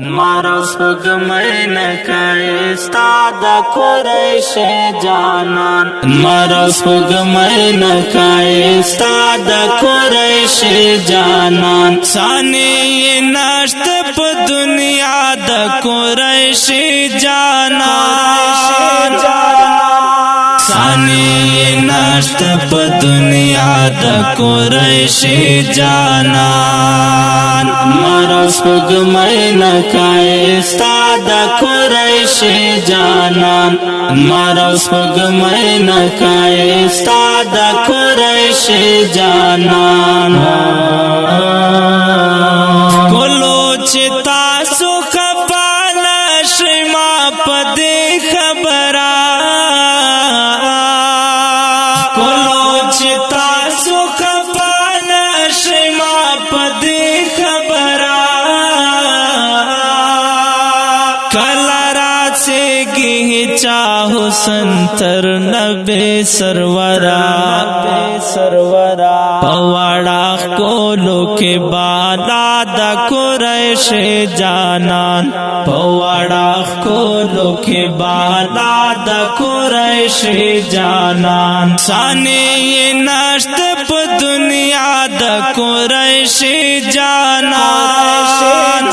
मारो स्पगमय नकाय स्तादा कुरैश जानान मारो स्पगमय नकाय स्तादा कुरैश जानान साने ये नष्ट प दुनिया द कुरैश जानान साने ये नष्ट प दुनिया द कुरैश जानान मारो स्पगमय नकाय स्तादा कुरैश जानान मारो स्पगमय नकाय स्तादा कुरैश जानान कोलोचिता सुख पाना श्रीमा पदे खबरा कोलोचिता सुख पाना श्रीमा पदे खबरा कलरा से गिह चाहो संतर नबे सरवरा पवाड़ा कोलो के बाला द कुरैश जानान पवाड़ा कोलो के बाला द कुरैश जानान साने ये नष्ट प दुनिया द कुरैश जानान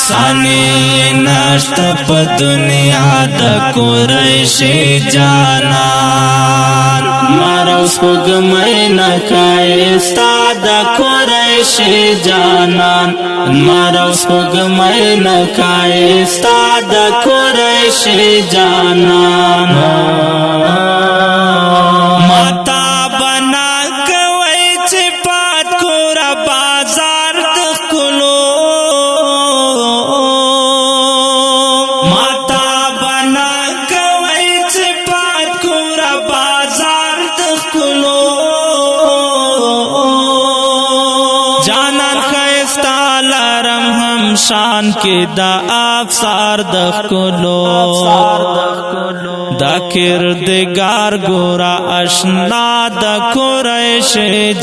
साने ये नष्ट प दुनिया द कुरैश जानान मारो स्पगमय नकाय स्तादा कुरैश जानान मारो स्पगमय नकाय स्तादा कुरैश जानान माता बना कवै चिपात कोरा बाजार दखलो माता बना कवै चिपात कोरा बाजार दखलो जानान खैस्ता लरम हम शान के दा अफसार दखलो दा किरदगार गोरा अशना दा कुरैश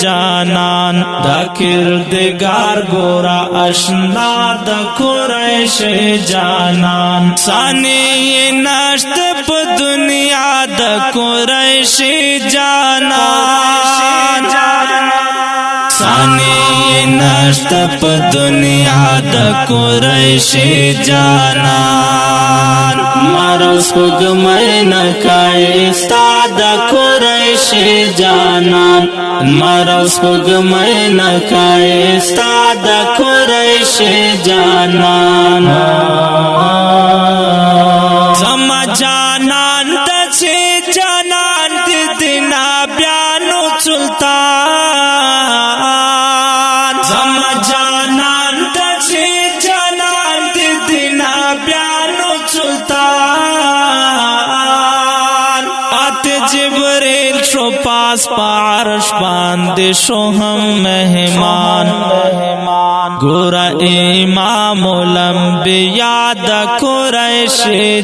जानान दा किरदगार गोरा अशना दा कुरैश जानान साने ये नष्ट प दुनिया द कुरैश जानान साने ये नष्ट प दुनिया द कुरैश जानान मारो स्पगमय नकाय स्तादा कुरैश जानान मारो स्पगमय नकाय स्तादा कुरैश जानान समझानान दसे जानान दिना ब्यानो सुल्तान समझानान दसे जानान दिना ब्यानो सुल्तान अत जिब्रील शो पास पारश बांदे शो हम मेहमान गोरा इमामुल अंबिया द कुरैश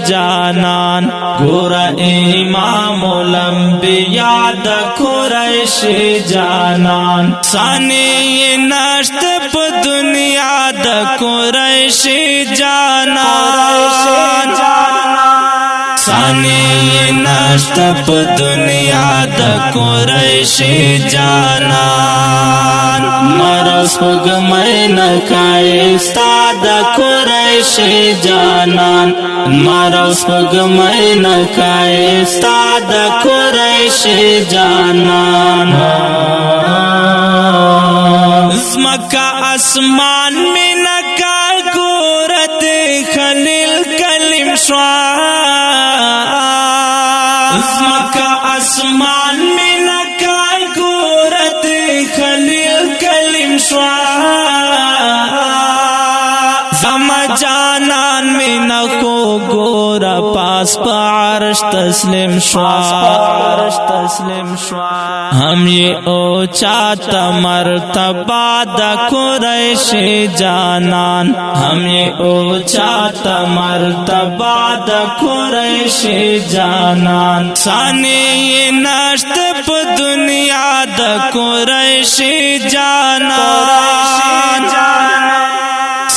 जानान गोरा इमामुल अंबिया द कुरैश जानान साने ये नष्ट प दुनिया द कुरैश जानान साने ये नष्ट प दुनिया द कुरैश जानान मारो स्पगमय नकाय स्तादा कुरैश जानान मारो स्पगमय नकाय स्तादा कुरैश जानान मक्का आसमान में नका गोरत खलील कलिम मक्का आसमान में नका गोरत खलील कलिम जानान में नको गोरा पास पारश तस्लिम हम ये ऊंचा मर्तबा द कुरैश जानान हम ये ऊंचा मर्तबा द कुरैश जानान साने ये नष्ट प दुनिया द कुरैश जानान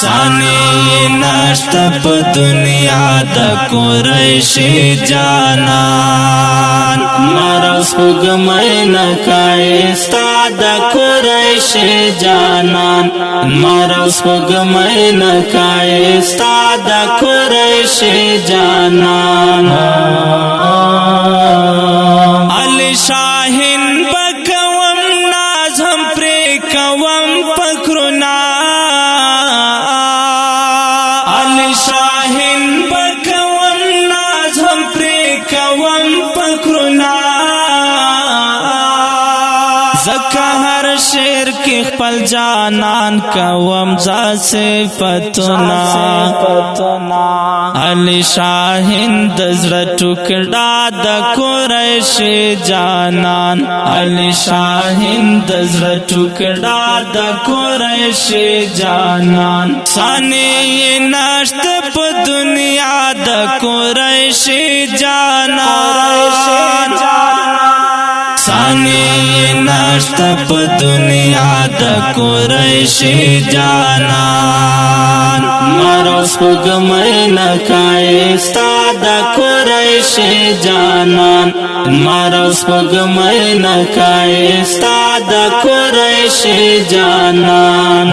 ثانی نشت په دنیا د قریش جانان مرا سپوږمۍ نه ښایسته د قریش جانان مرا سپوږمۍ نه ښایسته د قریش جانان علی شاهین بکوم ناز هم پرې کوم فکرنا علی شاهین بکوم ناز هم پرې کوم فکرنا زکه هر شعر کې خپل جانان کوم ذا صفتنا علی شاهین د زړه ټوکړه د قریش جانان علی شاهین د زړه ټوکړه د قریش جانان ثانی نشت په دنیا د قریش جانان ثانی نشت په دنیا د قریش جانان مرا سپوږمۍ نه ښایسته د قریش جانان مرا سپوږمۍ نه ښایسته د قریش جانان